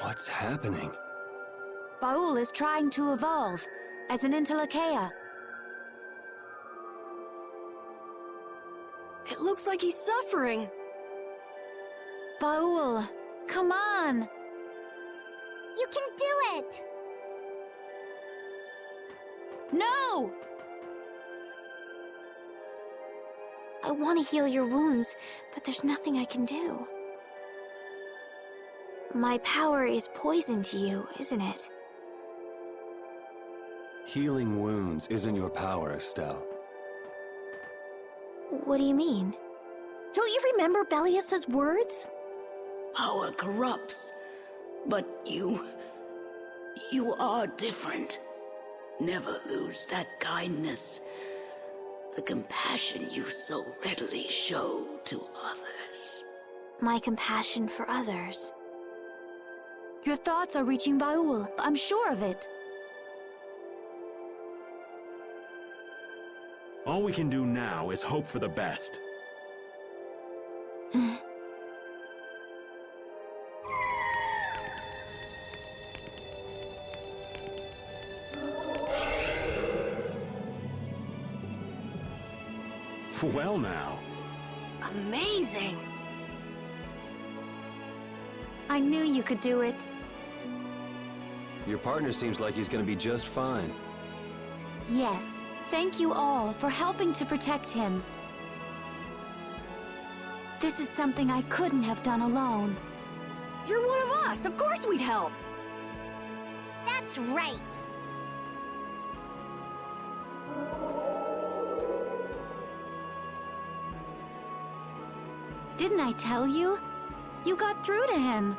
What's happening? Baul is trying to evolve as an interlocea. It looks like he's suffering. Baul, come on! You can do it! No! I want to heal your wounds, but there's nothing I can do. My power is poison to you, isn't it? Healing wounds isn't your power, Estelle. What do you mean? Don't you remember Bellius's words? Power corrupts, but you are different. Never lose that kindness, the compassion you so readily show to others. My compassion for others. Your thoughts are reaching Baul. I'm sure of it. All we can do now is hope for the best. Well now. Amazing! I knew you could do it. Your partner seems like he's gonna be just fine. Yes, thank you all for helping to protect him. This is something I couldn't have done alone. You're one of us! Of course we'd help! That's right! Didn't I tell you? You got through to him.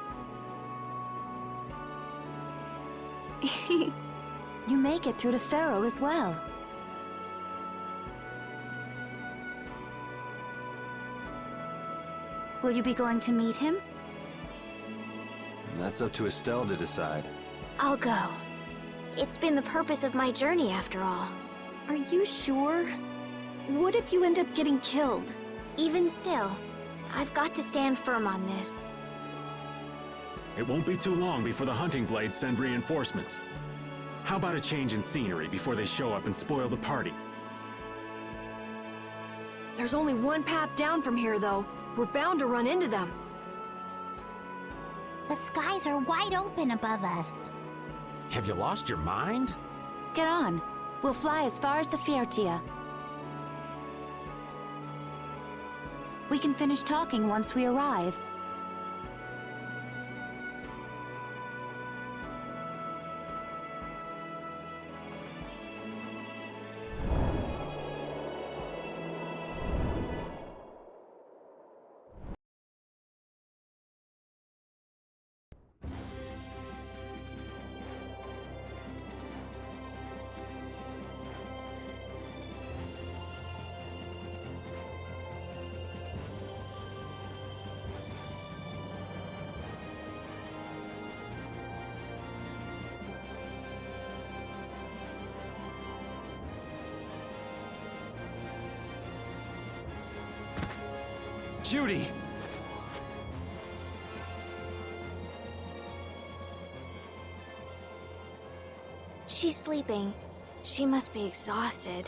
You make it through to Färo as well. Will you be going to meet him? That's up to Estelle to decide. I'll go. It's been the purpose of my journey after all. Are you sure? What if you end up getting killed? Even still, I've got to stand firm on this. It won't be too long before the hunting blades send reinforcements. How about a change in scenery before they show up and spoil the party? There's only one path down from here, though. We're bound to run into them. The skies are wide open above us. Have you lost your mind? Get on. We'll fly as far as the Fiertia. We can finish talking once we arrive. Judy! She's sleeping. She must be exhausted.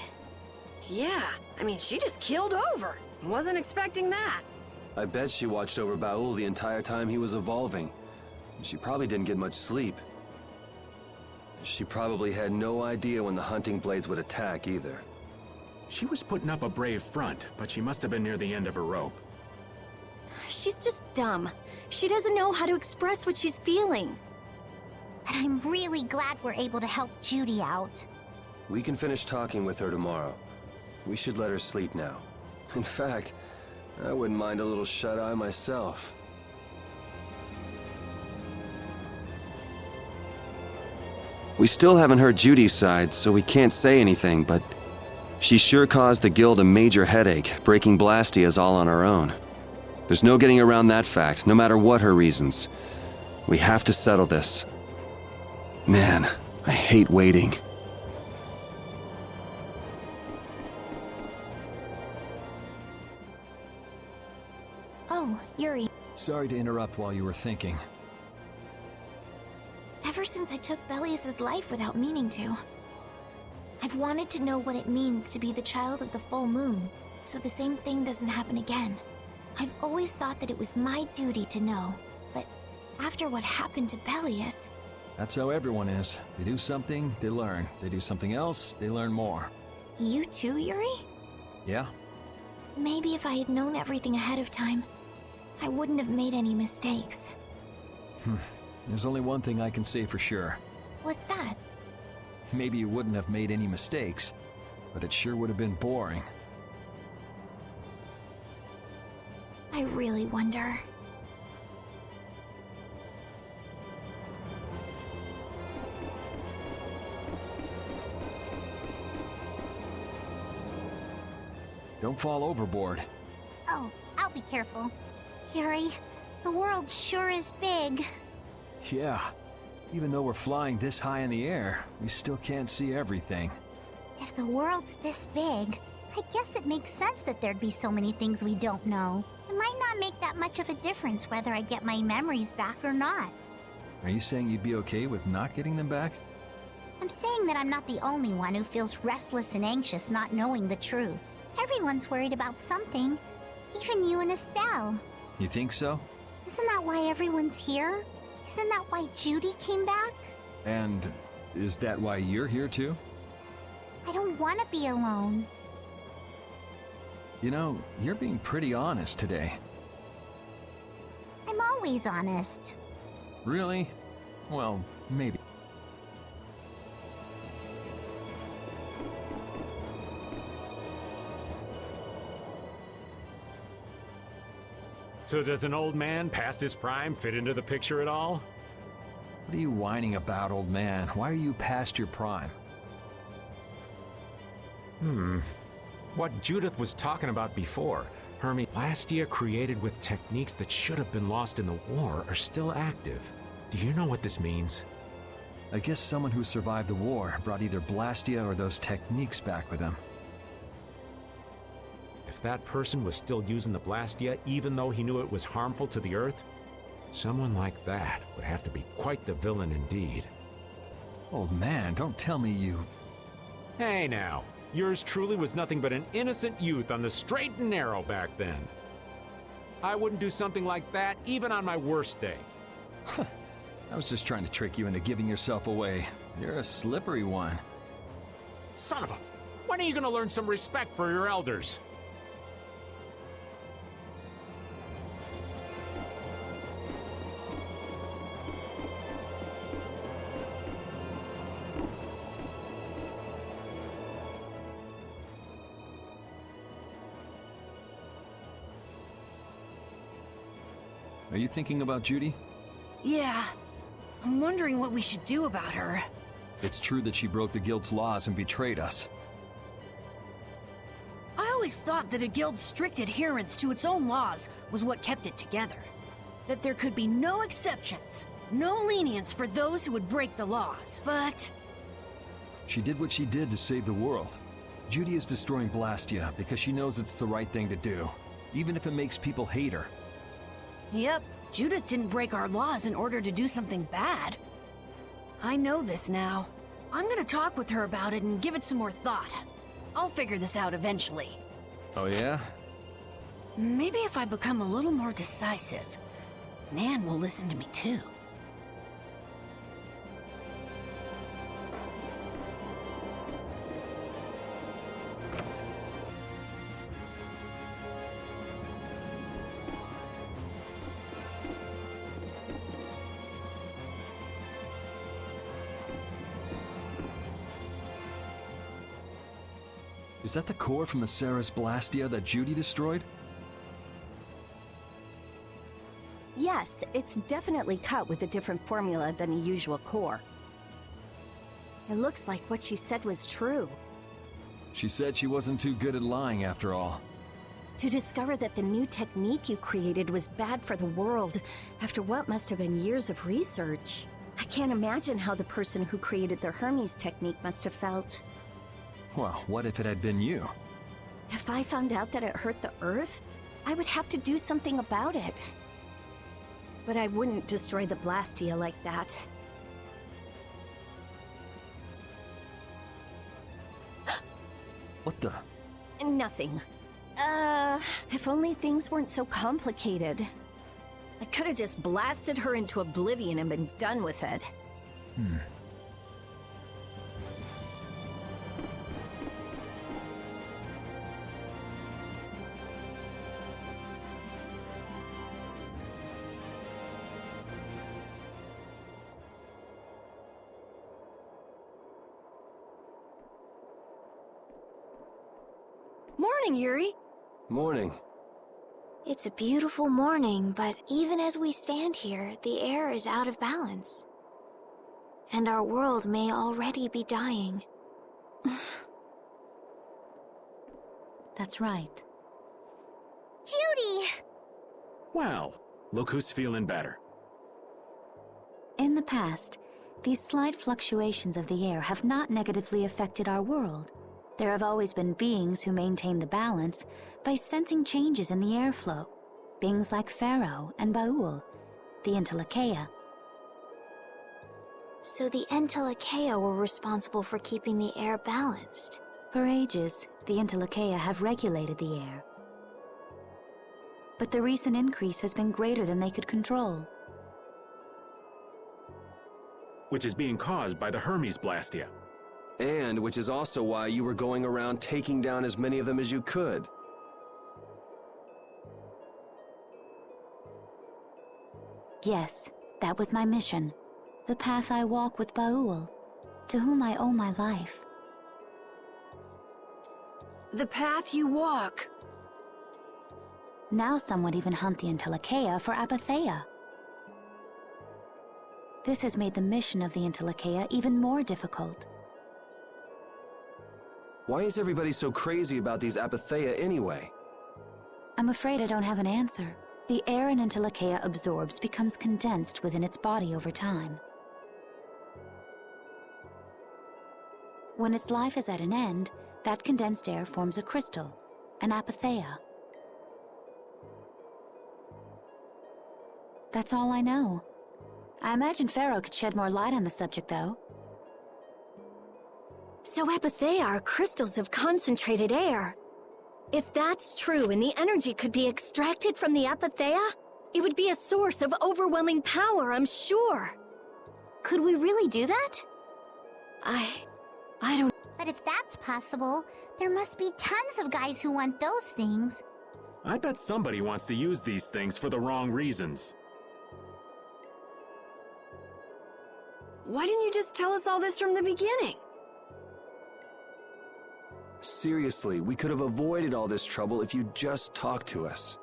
Yeah, I mean, she just keeled over. Wasn't expecting that. I bet she watched over Baul the entire time he was evolving. She probably didn't get much sleep. She probably had no idea when the hunting blades would attack either. She was putting up a brave front, but she must have been near the end of her rope. She's just dumb. She doesn't know how to express what she's feeling. But I'm really glad we're able to help Judy out. We can finish talking with her tomorrow. We should let her sleep now. In fact, I wouldn't mind a little shut-eye myself. We still haven't heard Judy's side, so we can't say anything, but she sure caused the guild a major headache, breaking blastias all on her own. There's no getting around that fact, no matter what her reasons. We have to settle this. Man, I hate waiting. Oh, Yuri. Sorry to interrupt while you were thinking. since I took Bellius's life without meaning to. I've wanted to know what it means to be the child of the full moon, so the same thing doesn't happen again. I've always thought that it was my duty to know, but after what happened to Bellius... That's how everyone is. They do something, they learn. They do something else, they learn more. You too, Yuri? Yeah? Maybe if I had known everything ahead of time, I wouldn't have made any mistakes. There's only one thing I can say for sure. What's that? Maybe you wouldn't have made any mistakes, but it sure would have been boring. I really wonder. Don't fall overboard. Oh, I'll be careful. Yuri, the world sure is big. Yeah. Even though we're flying this high in the air, we still can't see everything. If the world's this big, I guess it makes sense that there'd be so many things we don't know. It might not make that much of a difference whether I get my memories back or not. Are you saying you'd be okay with not getting them back? I'm saying that I'm not the only one who feels restless and anxious not knowing the truth. Everyone's worried about something. Even you and Estelle. You think so? Isn't that why everyone's here? Isn't that why Judy came back? And is that why you're here too? I don't want to be alone. You know, you're being pretty honest today. I'm always honest. Really? Well, maybe. So does an old man past his prime fit into the picture at all? What are you whining about, old man? Why are you past your prime? What Judith was talking about before, blastia created with techniques that should have been lost in the war are still active. Do you know what this means? I guess someone who survived the war brought either blastia or those techniques back with them. If that person was still using the blastia even though he knew it was harmful to the Earth, someone like that would have to be quite the villain indeed. Old man, don't tell me you... Hey now, yours truly was nothing but an innocent youth on the straight and narrow back then. I wouldn't do something like that even on my worst day. I was just trying to trick you into giving yourself away. You're a slippery one. Son of a... When are you gonna learn some respect for your elders? Are you thinking about Judy? Yeah. I'm wondering what we should do about her. It's true that she broke the guild's laws and betrayed us. I always thought that a guild's strict adherence to its own laws was what kept it together. That there could be no exceptions, no lenience for those who would break the laws, but... She did what she did to save the world. Judy is destroying Blastia because she knows it's the right thing to do, even if it makes people hate her. Yep, Judith didn't break our laws in order to do something bad. I know this now. I'm gonna talk with her about it and give it some more thought. I'll figure this out eventually. Oh yeah? Maybe if I become a little more decisive, Nan will listen to me too. Is that the core from the Ceres Blastia that Judy destroyed? Yes, it's definitely cut with a different formula than a usual core. It looks like what she said was true. She said she wasn't too good at lying after all. To discover that the new technique you created was bad for the world after what must have been years of research. I can't imagine how the person who created the Hermes technique must have felt. Well, what if it had been you? If I found out that it hurt the Earth, I would have to do something about it. But I wouldn't destroy the Blastia like that. What the? Nothing. If only things weren't so complicated. I could have just blasted her into oblivion and been done with it. Morning, Yuri. Morning. It's a beautiful morning, but even as we stand here, the air is out of balance. And our world may already be dying. That's right. Judy! Well, look who's feeling better. In the past, these slight fluctuations of the air have not negatively affected our world. There have always been beings who maintain the balance by sensing changes in the airflow. Beings like Färo and Baul, the Entelekea. So the Entelekea were responsible for keeping the air balanced. For ages, the Entelekea have regulated the air. But the recent increase has been greater than they could control. Which is being caused by the Hermes blastia. And which is also why you were going around taking down as many of them as you could. Yes, that was my mission. The path I walk with Baul, to whom I owe my life. The path you walk. Now some would even hunt the Entelekea for apatheia. This has made the mission of the Entelekea even more difficult. Why is everybody so crazy about these apatheia anyway? I'm afraid I don't have an answer. The air an Entelekea absorbs becomes condensed within its body over time. When its life is at an end, that condensed air forms a crystal, an apatheia. That's all I know. I imagine Färo could shed more light on the subject, though. So apatheia are crystals of concentrated air. If that's true and the energy could be extracted from the apatheia, it would be a source of overwhelming power, I'm sure. Could we really do that? I don't... But if that's possible, there must be tons of guys who want those things. I bet somebody wants to use these things for the wrong reasons. Why didn't you just tell us all this from the beginning? Seriously, we could have avoided all this trouble if you'd just talked to us.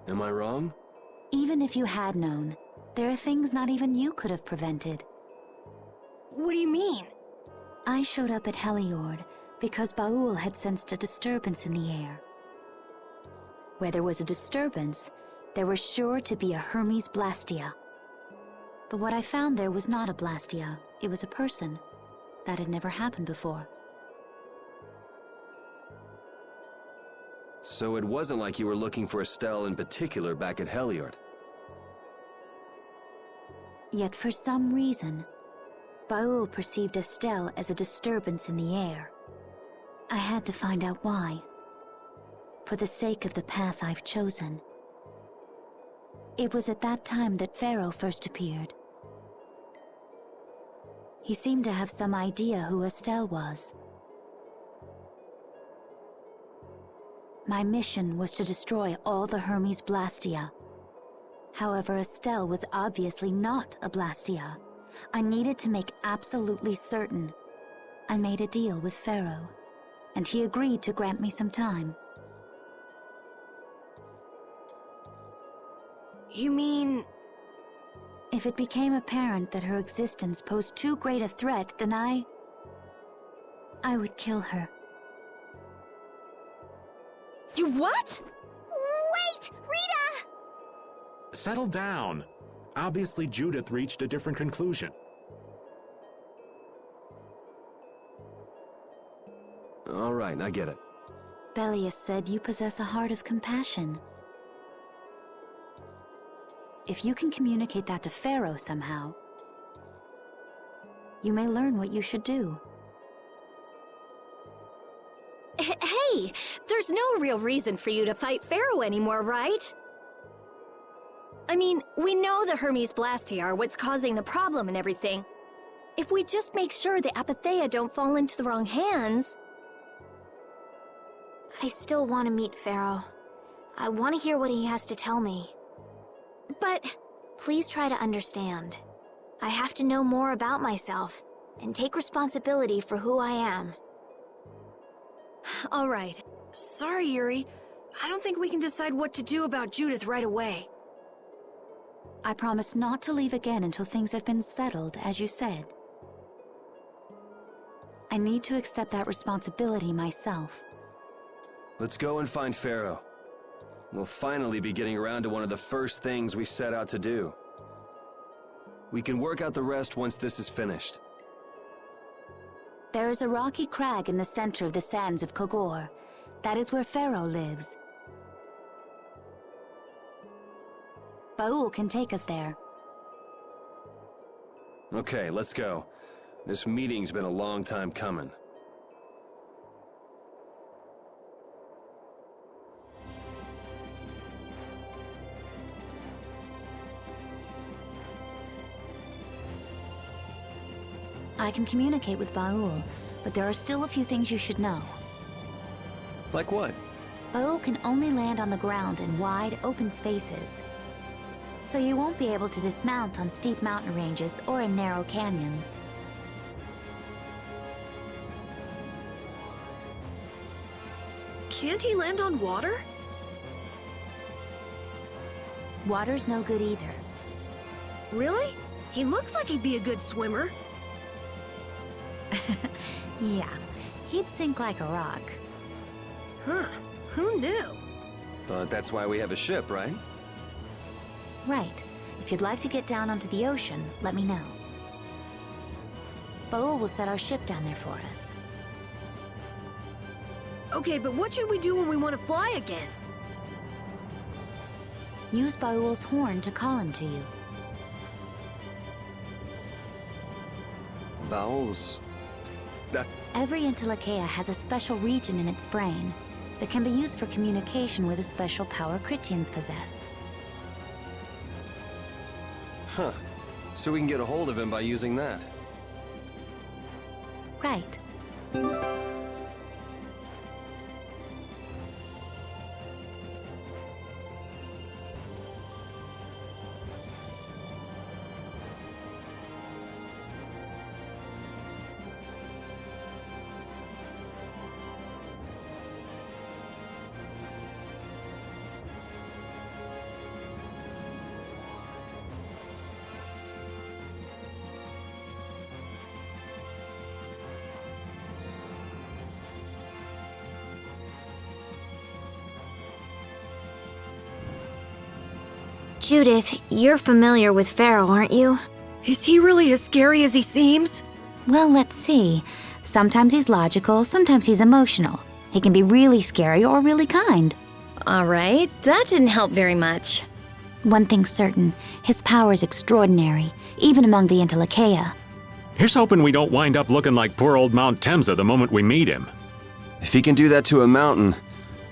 Am I wrong? Even if you had known, there are things not even you could have prevented. What do you mean? I showed up at Heliord because Baul had sensed a disturbance in the air. Where there was a disturbance, there was sure to be a Hermes blastia. But what I found there was not a blastia, it was a person. That had never happened before. So it wasn't like you were looking for Estelle in particular back at Heliord. Yet for some reason, Baul perceived Estelle as a disturbance in the air. I had to find out why. For the sake of the path I've chosen. It was at that time that Färo first appeared. He seemed to have some idea who Estelle was. My mission was to destroy all the Hermes blastia. However, Estelle was obviously not a blastia. I needed to make absolutely certain. I made a deal with Färo, and he agreed to grant me some time. You mean... If it became apparent that her existence posed too great a threat, then I would kill her. You what? Wait! Rita! Settle down. Obviously, Judith reached a different conclusion. All right, I get it. Belius said you possess a heart of compassion. If you can communicate that to Färo somehow, you may learn what you should do. Hey, there's no real reason for you to fight Pharaoh anymore, right? I mean, we know the Hermes blastia are what's causing the problem and everything. If we just make sure the Apatheia don't fall into the wrong hands... I still want to meet Pharaoh. I want to hear what he has to tell me. But... Please try to understand. I have to know more about myself, and take responsibility for who I am. All right. Sorry, Yuri. I don't think we can decide what to do about Judith right away. I promise not to leave again until things have been settled, as you said. I need to accept that responsibility myself. Let's go and find Pharaoh. We'll finally be getting around to one of the first things we set out to do. We can work out the rest once this is finished. There is a rocky crag in the center of the sands of Kogor. That is where Pharaoh lives. Baul can take us there. Okay, let's go. This meeting's been a long time coming. I can communicate with Baul, but there are still a few things you should know. Like what? Baul can only land on the ground in wide, open spaces. So you won't be able to dismount on steep mountain ranges or in narrow canyons. Can't he land on water? Water's no good either. Really? He looks like he'd be a good swimmer. Yeah, he'd sink like a rock. Huh. Who knew? But that's why we have a ship, right? Right. If you'd like to get down onto the ocean, let me know. Baul will set our ship down there for us. Okay, but what should we do when we want to fly again? Use Baul's horn to call him to you. Bowels? Every Intellikeia has a special region in its brain that can be used for communication with a special power Critians possess. Huh. So we can get a hold of him by using that. Right. Judith, you're familiar with Pharaoh, aren't you? Is he really as scary as he seems? Well, let's see. Sometimes he's logical, sometimes he's emotional. He can be really scary or really kind. All right, that didn't help very much. One thing's certain, his power is extraordinary, even among the Intellikeia. Here's hoping we don't wind up looking like poor old Mount Temsa the moment we meet him. If he can do that to a mountain,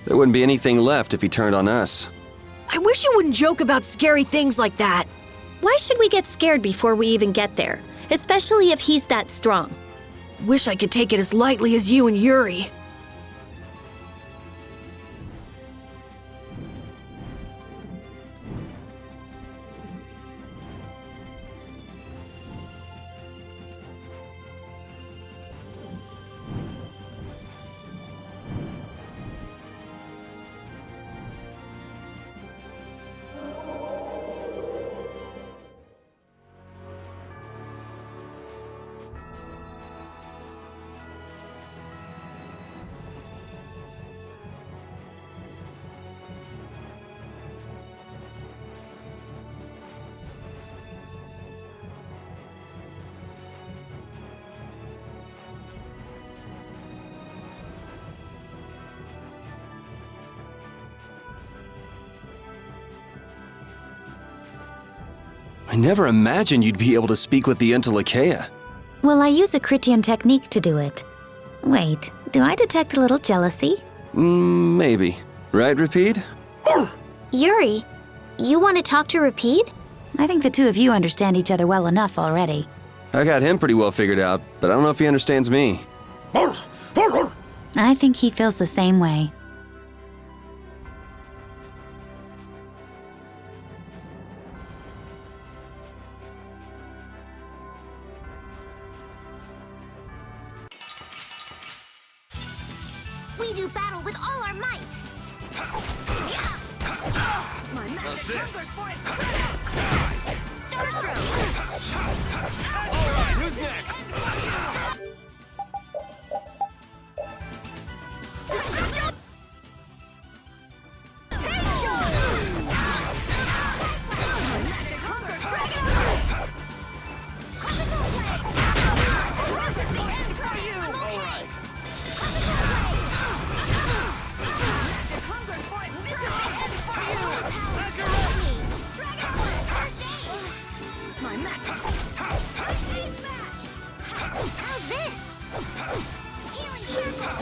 there wouldn't be anything left if he turned on us. I wish you wouldn't joke about scary things like that. Why should we get scared before we even get there? Especially if he's that strong. Wish I could take it as lightly as you and Yuri. I never imagined you'd be able to speak with the Intellikeia. Well, I use a Critian technique to do it. Wait, Do I detect a little jealousy? Maybe. Right, Repeat? Yuri, you want to talk to Repeat? I think the two of you understand each other well enough already. I got him pretty well figured out, but I don't know if he understands me. I think he feels the same way. We do battle with all our might. My magic hunger for its Starstroke. Alright, who's next? magic hunger This is the end for you! Alright. Magic hunger for its This is the end for you! Measure up! My magic First aid smash! How's this? Healing circle.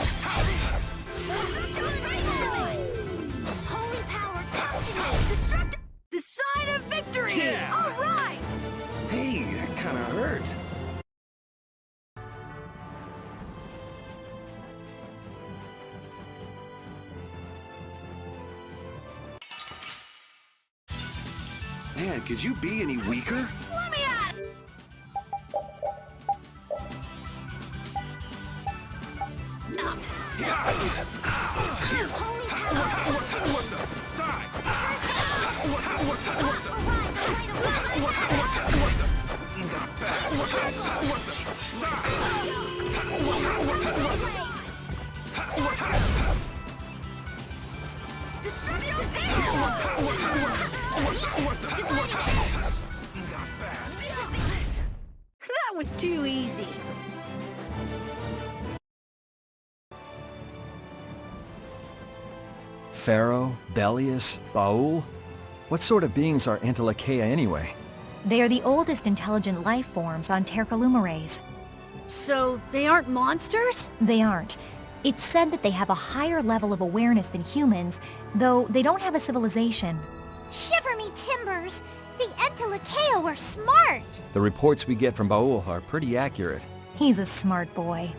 Holy power, come to me. Destructive! The sign of victory! Yeah. All right! Hey, that kinda hurt. Man, could you be any weaker? Let me at! Here. Holy power, come to me. What the? Die! First aid. What the? Arise, light of light. What the? Not bad. What the? What the? Die! Destructive is there! Not bad. That was too easy. Färo, Bellius, Baul? What sort of beings are Antilocheia anyway? They are the oldest intelligent life forms on Tercalumares. So, they aren't monsters? They aren't. It's said that they have a higher level of awareness than humans, though they don't have a civilization. Shiver me timbers. The Antilocheia were smart. The reports we get from Baul are pretty accurate. He's a smart boy.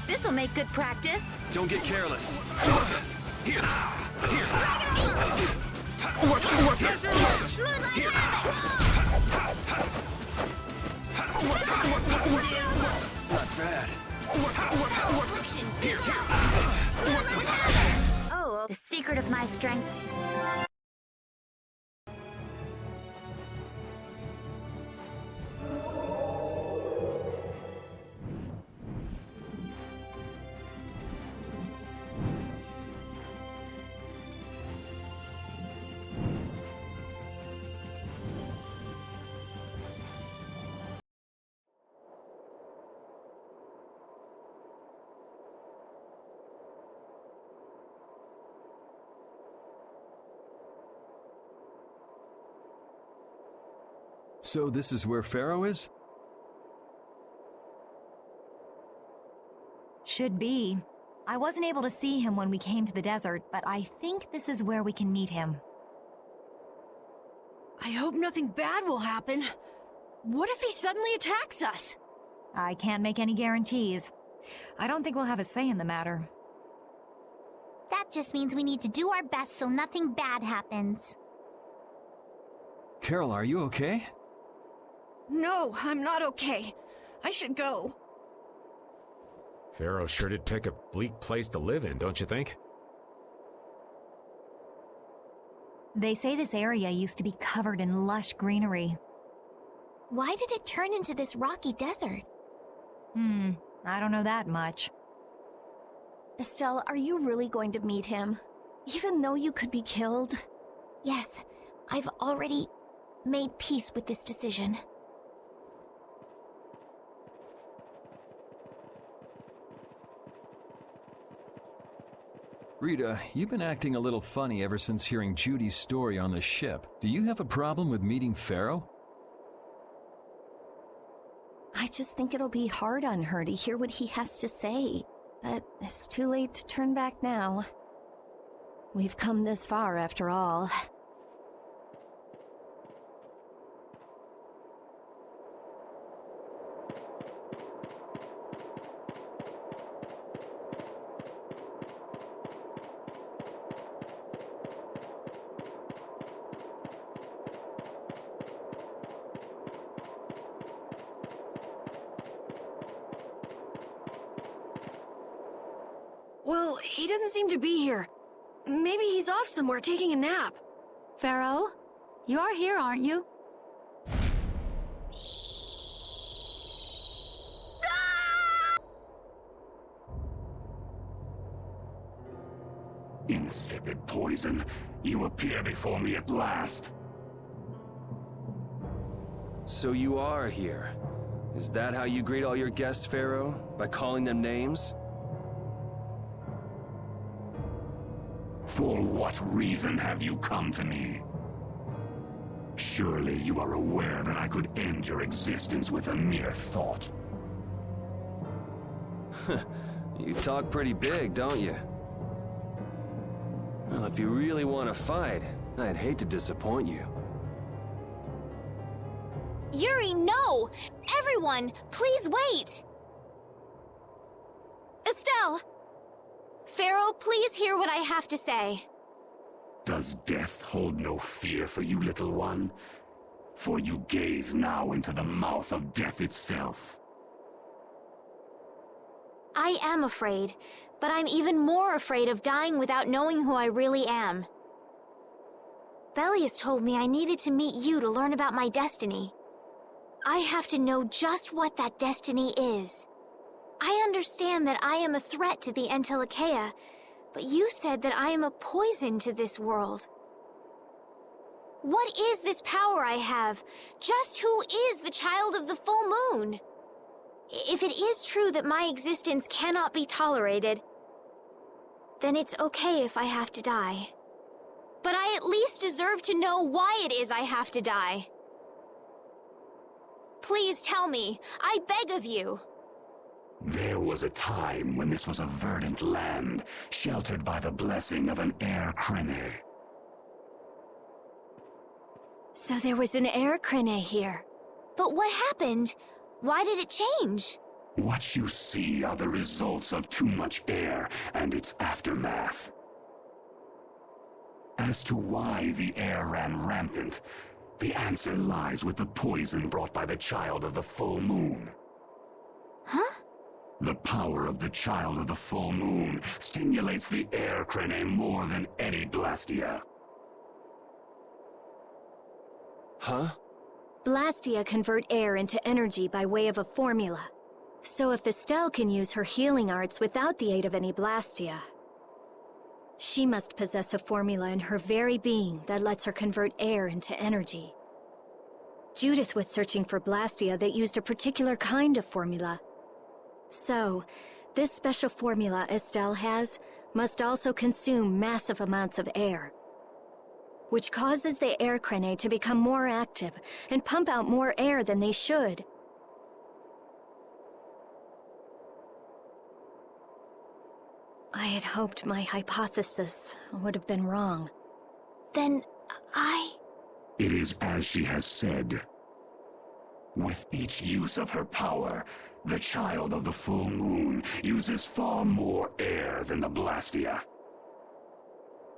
This'll make good practice. Don't get careless. Here. Here. What the? What the? Here. Not bad. Oh, the secret of my strength. So this is where Färo is? Should be. I wasn't able to see him when we came to the desert, but I think this is where we can meet him. I hope nothing bad will happen. What if he suddenly attacks us? I can't make any guarantees. I don't think we'll have a say in the matter. That just means we need to do our best so nothing bad happens. Carol, are you okay? No, I'm not okay. I should go. Färo sure did pick a bleak place to live in, don't you think? They say this area used to be covered in lush greenery. Why did it turn into this rocky desert? I don't know that much. Estelle, are you really going to meet him? Even though you could be killed? Yes, I've already made peace with this decision. Rita, you've been acting a little funny ever since hearing Judy's story on the ship. Do you have a problem with meeting Färo? I just think it'll be hard on her to hear what he has to say. But it's too late to turn back now. We've come this far after all. Well, he doesn't seem to be here. Maybe he's off somewhere taking a nap. Färo, you are here, aren't you? Insipid poison, you appear before me at last. So you are here. Is that how you greet all your guests, Färo? By calling them names? For what reason have you come to me? Surely you are aware that I could end your existence with a mere thought. You talk pretty big, don't you? Well, if you really want to fight, I'd hate to disappoint you. Yuri, no! Everyone, please wait! Estelle! Färo, please hear what I have to say. Does death hold no fear for you, little one? For you gaze now into the mouth of death itself. I am afraid, but I'm even more afraid of dying without knowing who I really am. Velius told me I needed to meet you to learn about my destiny. I have to know just what that destiny is. I understand that I am a threat to the Entelikeia, but you said that I am a poison to this world. What is this power I have? Just who is the child of the full moon? If it is true that my existence cannot be tolerated, then it's okay if I have to die. But I at least deserve to know why it is I have to die. Please tell me, I beg of you. There was a time when this was a verdant land, sheltered by the blessing of an air crene. So there was an air crene here. But what happened? Why did it change? What you see are the results of too much air and its aftermath. As to why the air ran rampant, the answer lies with the poison brought by the child of the full moon. Huh? The power of the child of the full moon stimulates the air crene more than any blastia. Huh? Blastia convert air into energy by way of a formula. So if Estelle can use her healing arts without the aid of any blastia, she must possess a formula in her very being that lets her convert air into energy. Judith was searching for blastia that used a particular kind of formula. So, this special formula Estelle has must also consume massive amounts of air. which causes the air cranae to become more active and pump out more air than they should. I had hoped my hypothesis would have been wrong. Then It is as she has said. With each use of her power, the child of the full moon uses far more air than the blastia.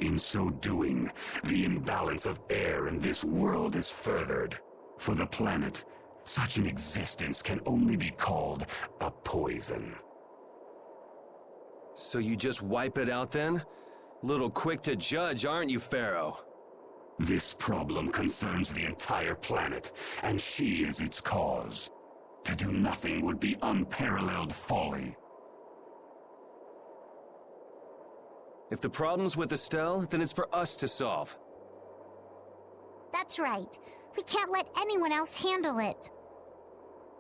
In so doing, the imbalance of air in this world is furthered. For the planet, such an existence can only be called a poison. So you just wipe it out then? Little quick to judge, aren't you, Pharaoh? This problem concerns the entire planet, and she is its cause. To do nothing would be unparalleled folly. If the problem's with Estelle, then it's for us to solve. That's right. We can't let anyone else handle it.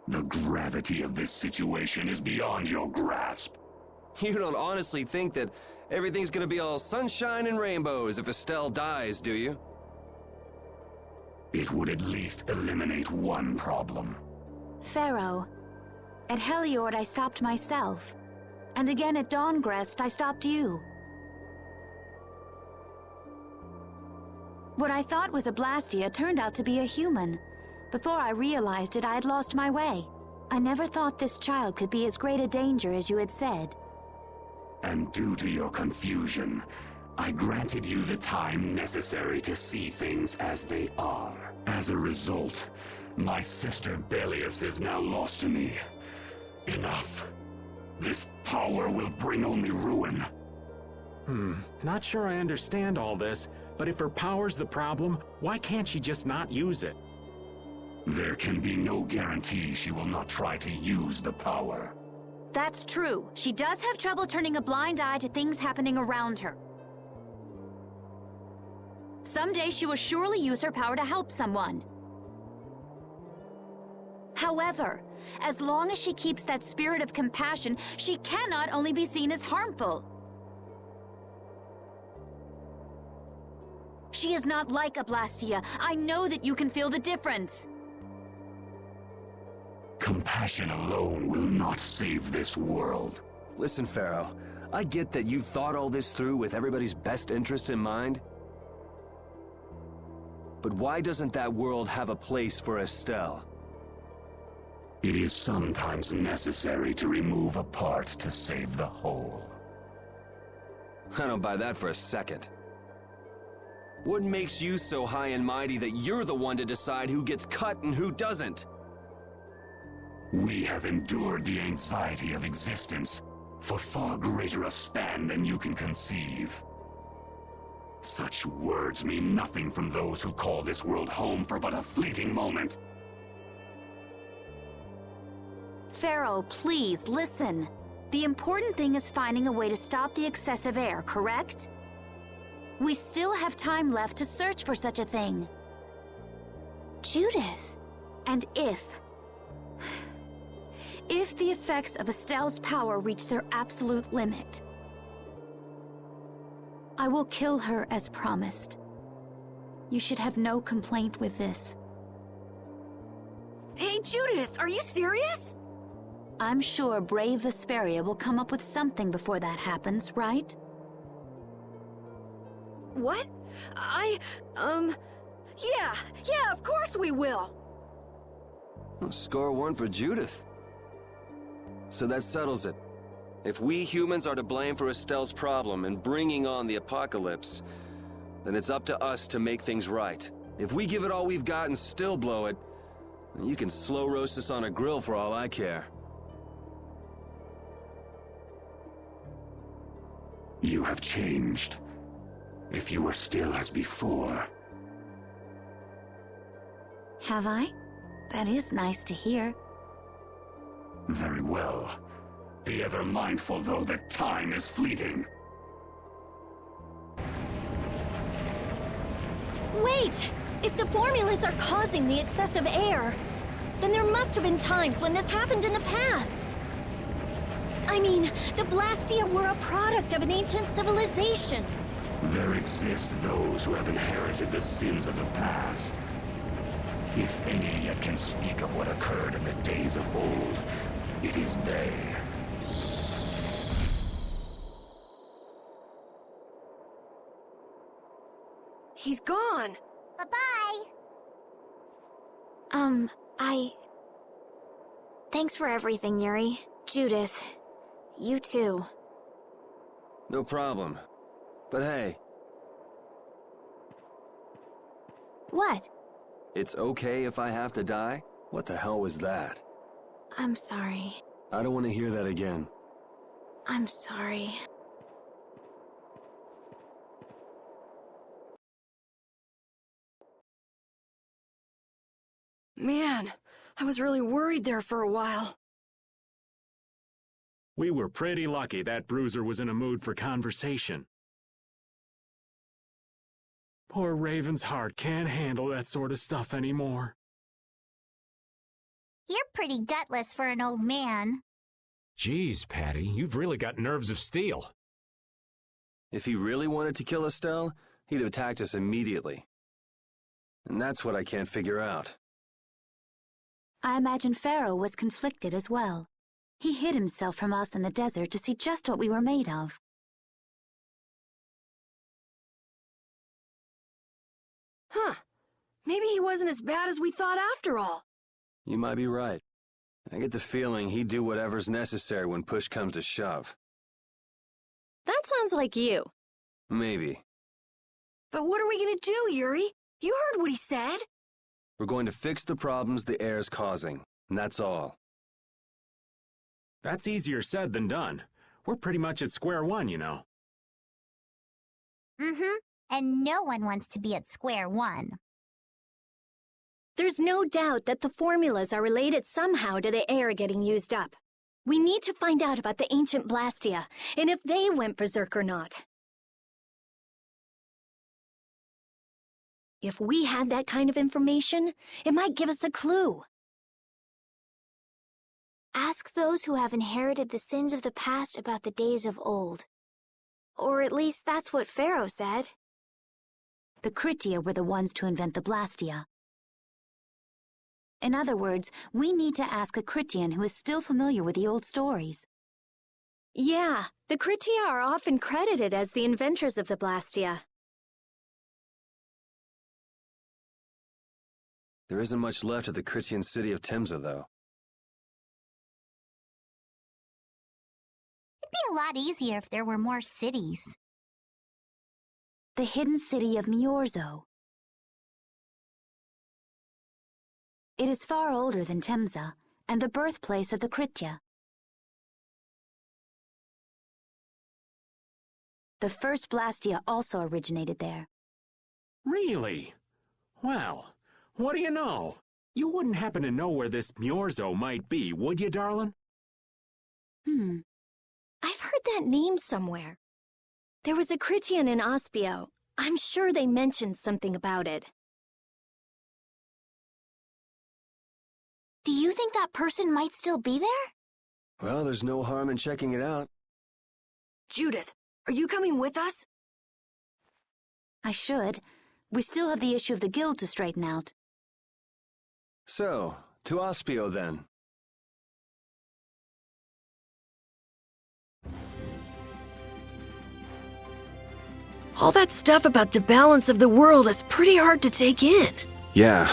The gravity of this situation is beyond your grasp. You don't honestly think that everything's gonna be all sunshine and rainbows if Estelle dies, do you? It would at least eliminate one problem. Pharaoh, at Heliord I stopped myself. And again at Dawngrest I stopped you. What I thought was a blastia turned out to be a human. Before I realized it, I had lost my way. I never thought this child could be as great a danger as you had said. And due to your confusion, I granted you the time necessary to see things as they are. As a result, my sister Belius is now lost to me. Enough. This power will bring only ruin. Not sure I understand all this, but if her power's the problem, why can't she just not use it? There can be no guarantee she will not try to use the power. That's true. She does have trouble turning a blind eye to things happening around her. Someday she will surely use her power to help someone. However, as long as she keeps that spirit of compassion, she cannot only be seen as harmful. She is not like a blastia. I know that you can feel the difference. Compassion alone will not save this world. Listen, Pharaoh, I get that you've thought all this through with everybody's best interest in mind. But why doesn't that world have a place for Estelle? It is sometimes necessary to remove a part to save the whole. I don't buy that for a second. What makes you so high and mighty that you're the one to decide who gets cut and who doesn't? We have endured the anxiety of existence for far greater a span than you can conceive. Such words mean nothing from those who call this world home for but a fleeting moment. Pharaoh, please, listen. The important thing is finding a way to stop the excessive air, correct? We still have time left to search for such a thing. Judith. And if the effects of Estelle's power reach their absolute limit, I will kill her as promised. You should have no complaint with this. Hey, Judith, are you serious? I'm sure brave Vesperia will come up with something before that happens, right? What? Yeah, of course we will. Well, score one for Judith. So that settles it. If we humans are to blame for Estelle's problem and bringing on the apocalypse, then it's up to us to make things right. If we give it all we've got and still blow it, then you can slow roast us on a grill for all I care. You have changed. If you were still as before. Have I? That is nice to hear. Very well. Be ever mindful, though, that time is fleeting. Wait! If the formulas are causing the excessive air, then there must have been times when this happened in the past. I mean, the Blastia were a product of an ancient civilization. There exist those who have inherited the sins of the past. If any yet can speak of what occurred in the days of old, it is they. He's gone. Bye-bye. Thanks for everything, Yuri. Judith, you too. No problem. But hey, What? it's okay if I have to die? What the hell was that? I'm sorry. I don't want to hear that again. I'm sorry. Man, I was really worried there for a while. We were pretty lucky that bruiser was in a mood for conversation. Poor Raven's heart can't handle that sort of stuff anymore. You're pretty gutless for an old man. Geez, Patty, you've really got nerves of steel. If he really wanted to kill Estelle, he'd have attacked us immediately. And that's what I can't figure out. I imagine Färo was conflicted as well. He hid himself from us in the desert to see just what we were made of. Huh. Maybe he wasn't as bad as we thought after all. You might be right. I get the feeling he'd do whatever's necessary when push comes to shove. That sounds like you. Maybe. But what are we gonna do, Yuri? You heard what he said. We're going to fix the problems the air's causing, and that's all. That's easier said than done. We're pretty much at square one, you know. Mm-hmm. And no one wants to be at square one. There's no doubt that the formulas are related somehow to the air getting used up. We need to find out about the ancient blastia, and if they went berserk or not. If we had that kind of information, it might give us a clue. Ask those who have inherited the sins of the past about the days of old. Or at least that's what Färo said. The Kritia were the ones to invent the blastia. In other words, we need to ask a Kritian who is still familiar with the old stories. Yeah, the Kritia are often credited as the inventors of the blastia. There isn't much left of the Kritian city of Timza, though. It'd be a lot easier if there were more cities. The hidden city of Miorzo. It is far older than Timza, and the birthplace of the Kritia. The first blastia also originated there. Really? Well, what do you know? You wouldn't happen to know where this Miorzo might be, would you, darling? I've heard that name somewhere. There was a Kritian in Ospio. I'm sure they mentioned something about it. Do you think that person might still be there? Well, there's no harm in checking it out. Judith, are you coming with us? I should. We still have the issue of the guild to straighten out. So, to Ospio then. All that stuff about the balance of the world is pretty hard to take in. Yeah.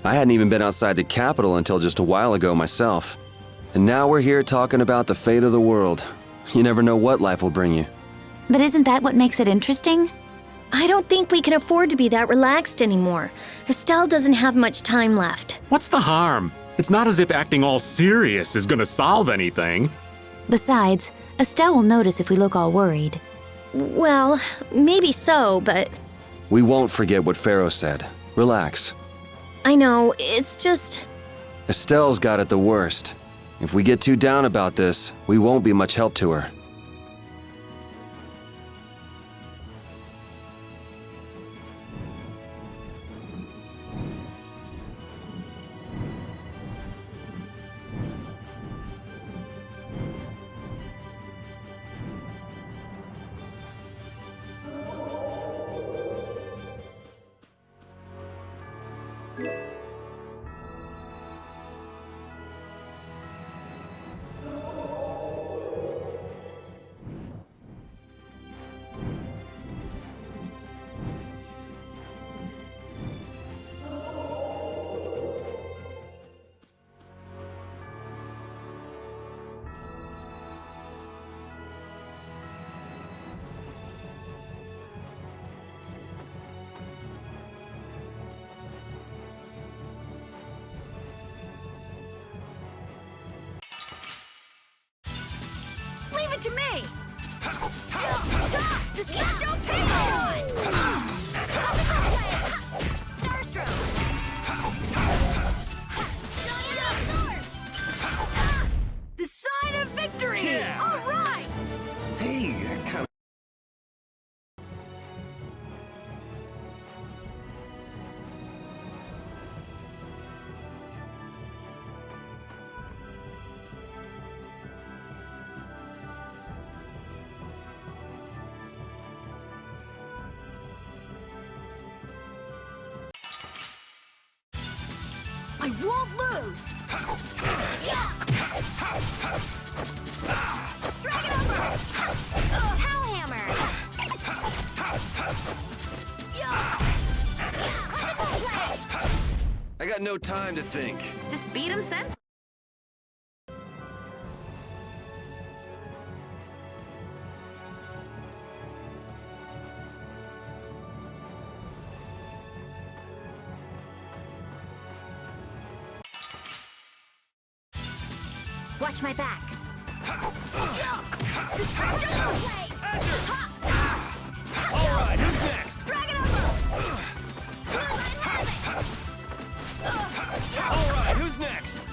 I hadn't even been outside the capital until just a while ago myself. And now we're here talking about the fate of the world. You never know what life will bring you. But isn't that what makes it interesting? I don't think we can afford to be that relaxed anymore. Estelle doesn't have much time left. What's the harm? It's not as if acting all serious is gonna solve anything. Besides, Estelle will notice if we look all worried. Well, maybe so, but... We won't forget what Färo said. Relax. I know, it's just... Estelle's got it the worst. If we get too down about this, we won't be much help to her. it to me! Destructo Patron! Starstroke! The sign of victory! Yeah. All right! Hey, that kind of... I won't lose! Dragon over! Pow Hammer! I got no time to think. Just beat him sense. Watch my back. Alright, who's next? Dragon over! Alright, who's next?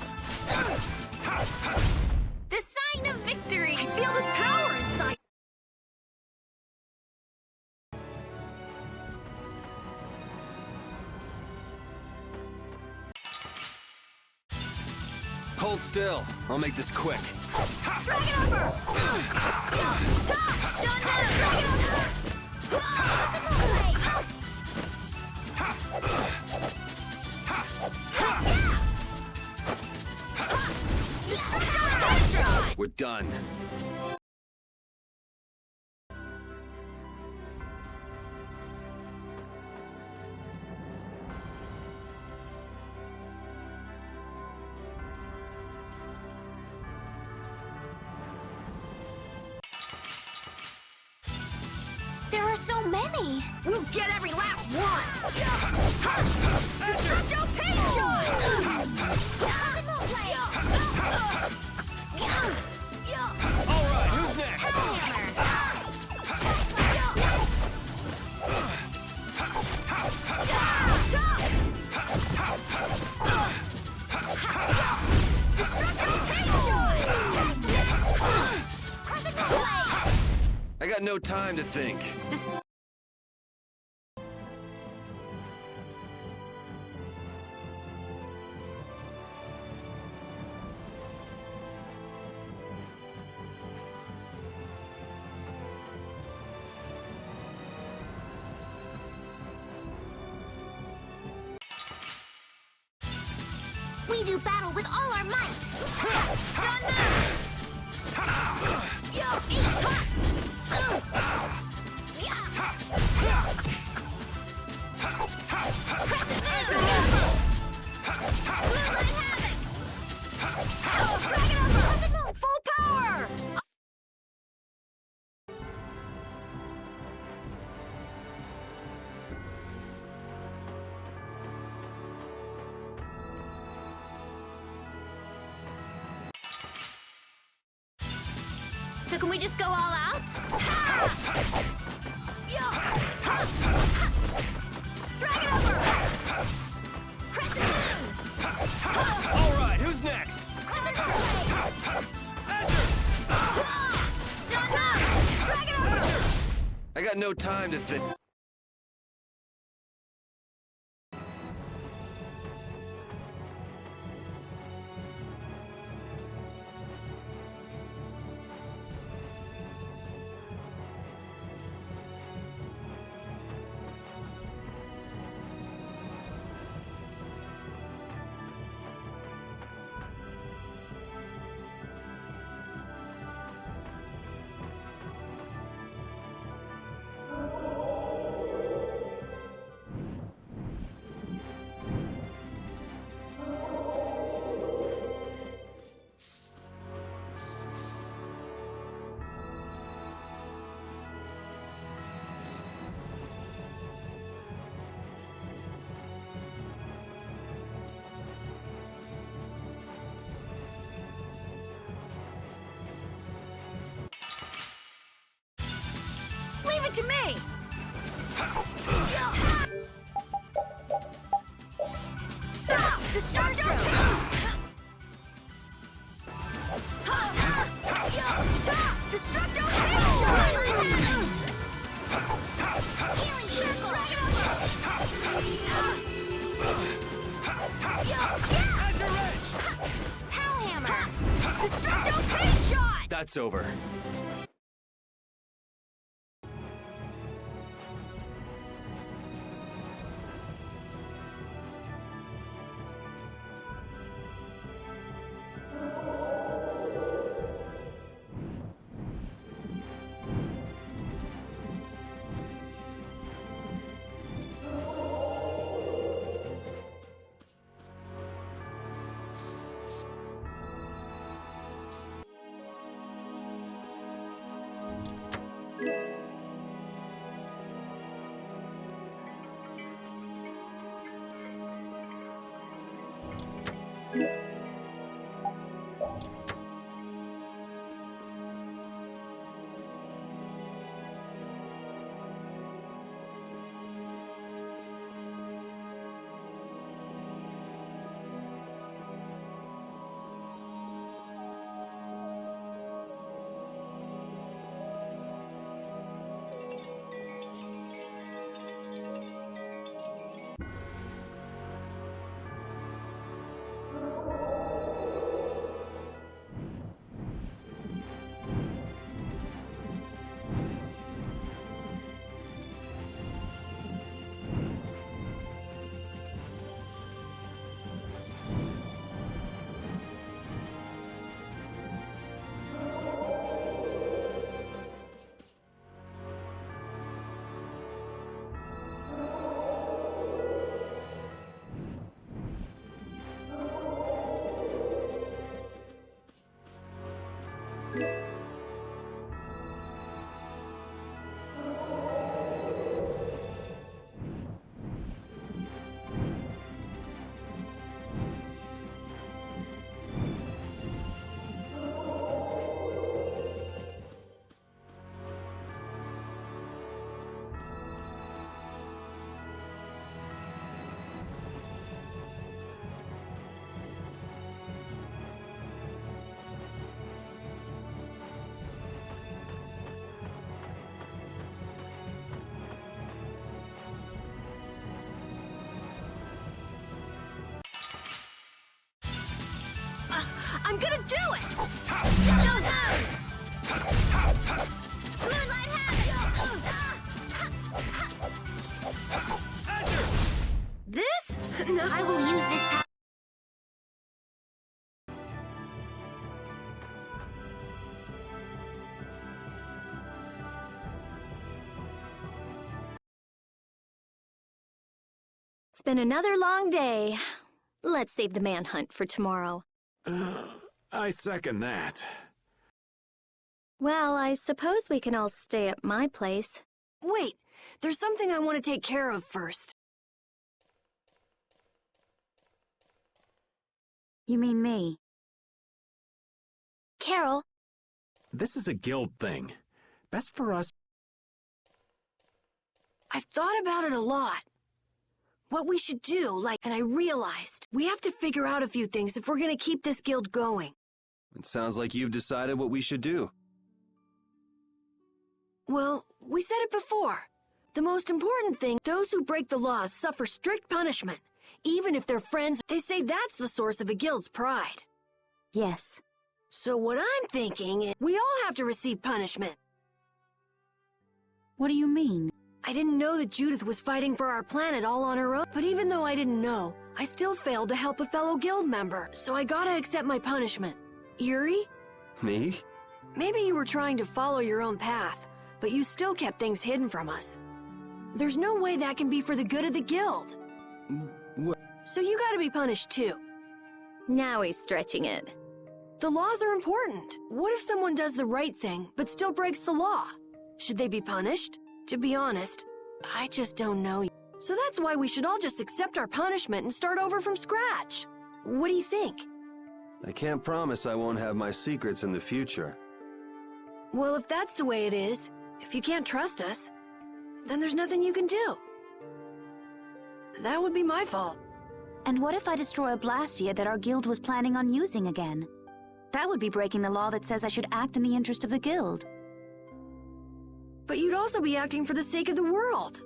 The sign of victory! I feel this power inside. Hold still. I'll make this quick. Dragon over! We're done. There are so many! We'll get every last one! Destructo Alright, who's next? I got no time to think. Just... We do battle with all our might. Full power! So can we just go all out? Dragon over! Alright, who's next? I got no time to think. to me! Destruction! Destructo Healing circle! Azure Edge! Pow hammer! Destructo pain shot! That's over. I'm gonna do it! Moonlight Azure! This? No. I will use this power. It's been another long day. Let's save the manhunt for tomorrow. I second that. Well, I suppose we can all stay at my place. Wait, there's something I want to take care of first. You mean me? Carol, This is a guild thing. Best for us. I've thought about it a lot. What we should do, and I realized, we have to figure out a few things if we're gonna keep this guild going. It sounds like you've decided what we should do. Well, we said it before. The most important thing, those who break the laws suffer strict punishment. Even if they're friends, they say that's the source of a guild's pride. Yes. So what I'm thinking is, we all have to receive punishment. What do you mean? I didn't know that Judith was fighting for our planet all on her own, but even though I didn't know, I still failed to help a fellow guild member, so I gotta accept my punishment. Yuri? Me? Maybe you were trying to follow your own path, but you still kept things hidden from us. There's no way that can be for the good of the guild. What? So you gotta be punished too. Now he's stretching it. The laws are important. What if someone does the right thing, but still breaks the law? Should they be punished? To be honest, I just don't know. So that's why we should all just accept our punishment and start over from scratch. What do you think? I can't promise I won't have my secrets in the future. Well, if that's the way it is, if you can't trust us, then there's nothing you can do. That would be my fault. And what if I destroy a blastia that our guild was planning on using again? That would be breaking the law that says I should act in the interest of the guild. But you'd also be acting for the sake of the world.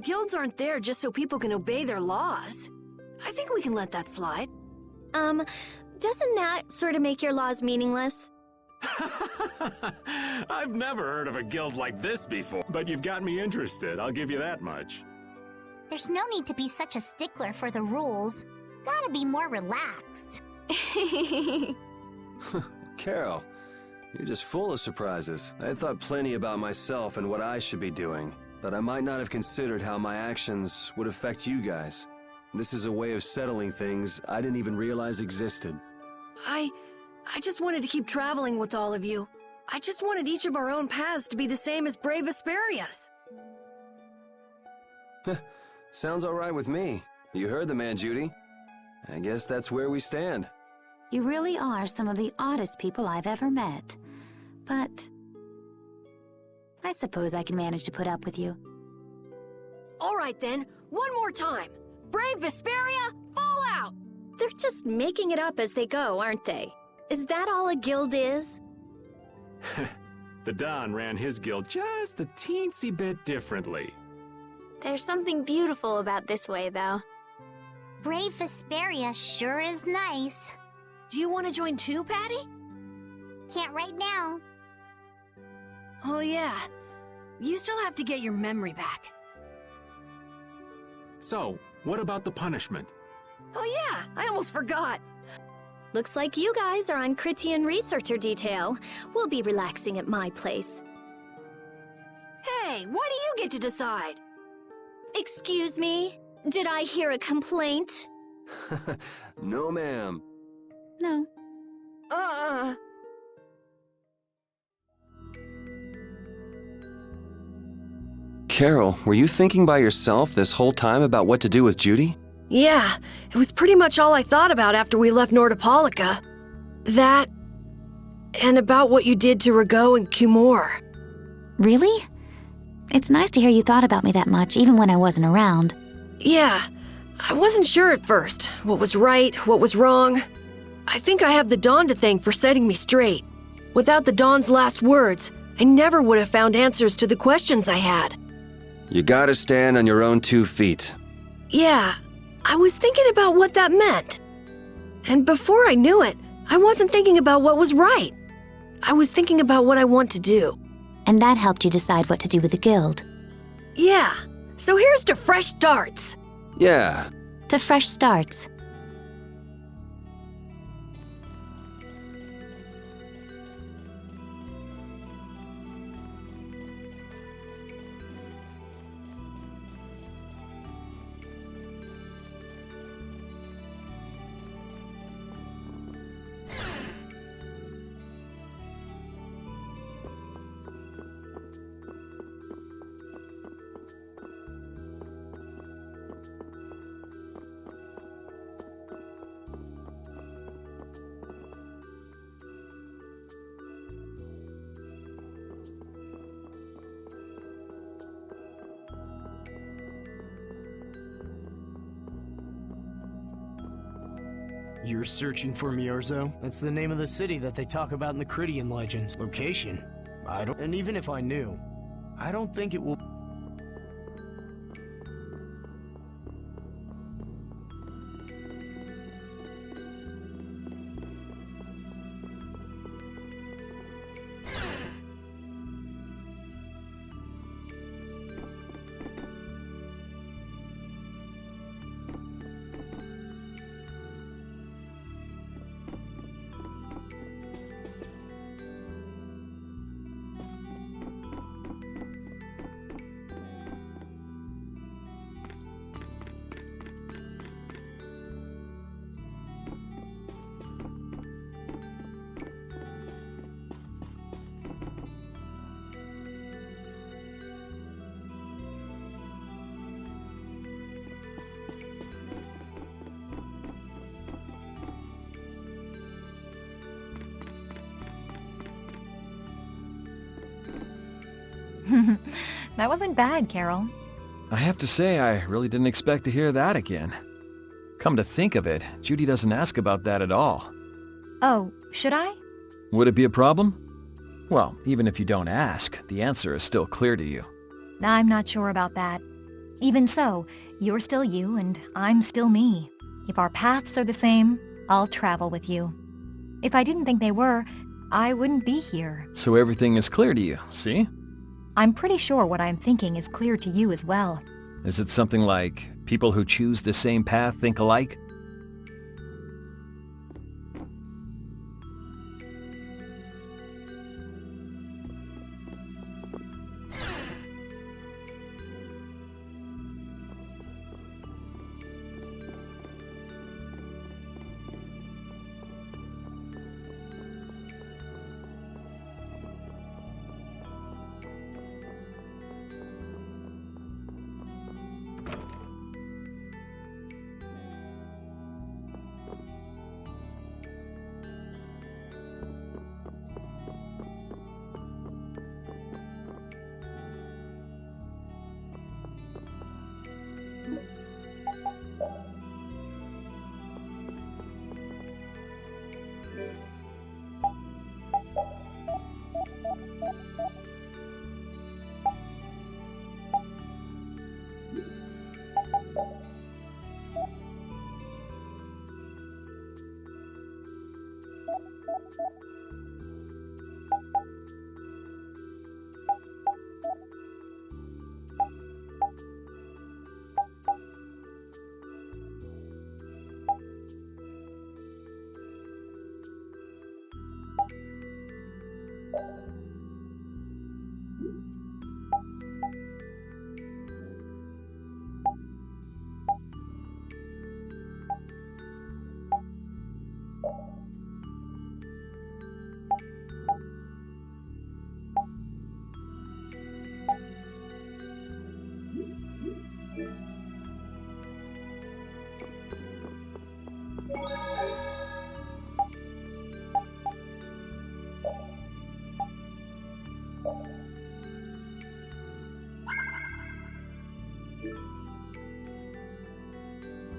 Guilds aren't there just so people can obey their laws. I think we can let that slide. Doesn't that sort of make your laws meaningless? I've never heard of a guild like this before, but you've got me interested, I'll give you that much. There's no need to be such a stickler for the rules. Gotta be more relaxed. Carol, you're just full of surprises. I had thought plenty about myself and what I should be doing, but I might not have considered how my actions would affect you guys. This is a way of settling things I didn't even realize existed. I just wanted to keep traveling with all of you. I just wanted each of our own paths to be the same as brave Vesperia's. Sounds all right with me. You heard the man, Judy. I guess that's where we stand. You really are some of the oddest people I've ever met. But I suppose I can manage to put up with you. All right then, one more time. Brave Vesperia, fall out! They're just making it up as they go, aren't they? Is that all a guild is? The Don ran his guild just a teensy bit differently. There's something beautiful about this way, though. Brave Vesperia sure is nice. Do you want to join too, Patty? Can't right now. Oh yeah, you still have to get your memory back. So, what about the punishment? Oh yeah, I almost forgot. Looks like you guys are on Critian researcher detail. We'll be relaxing at my place. Hey, why do you get to decide? Excuse me? Did I hear a complaint? No, ma'am. No. Carol, were you thinking by yourself this whole time about what to do with Judy? Yeah, it was pretty much all I thought about after we left Nordopolica. That, and about what you did to Rigaud and Cumore. Really? It's nice to hear you thought about me that much, even when I wasn't around. Yeah, I wasn't sure at first what was right, what was wrong. I think I have the Dawn to thank for setting me straight. Without the Dawn's last words, I never would have found answers to the questions I had. You gotta stand on your own 2 feet. Yeah, I was thinking about what that meant. And before I knew it, I wasn't thinking about what was right. I was thinking about what I want to do. And that helped you decide what to do with the guild. Yeah, so here's to fresh starts. Yeah. To fresh starts. You're searching for Miorzo? That's the name of the city that they talk about in the Critian legends. Location? I don't... And even if I knew, I don't think it will... That wasn't bad, Carol. I have to say, I really didn't expect to hear that again. Come to think of it, Judy doesn't ask about that at all. Oh, should I? Would it be a problem? Well, even if you don't ask, the answer is still clear to you. I'm not sure about that. Even so, you're still you and I'm still me. If our paths are the same, I'll travel with you. If I didn't think they were, I wouldn't be here. So everything is clear to you, see? I'm pretty sure what I'm thinking is clear to you as well. Is it something like people who choose the same path think alike?